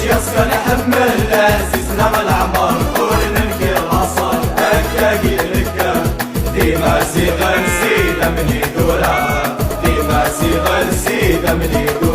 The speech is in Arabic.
يسكن يحمل لازيزنا من العمر قول ننكر العصر هكاكي لكا ديما سيغن سيدا من يدورا ديما سيغن سيدا من يدورا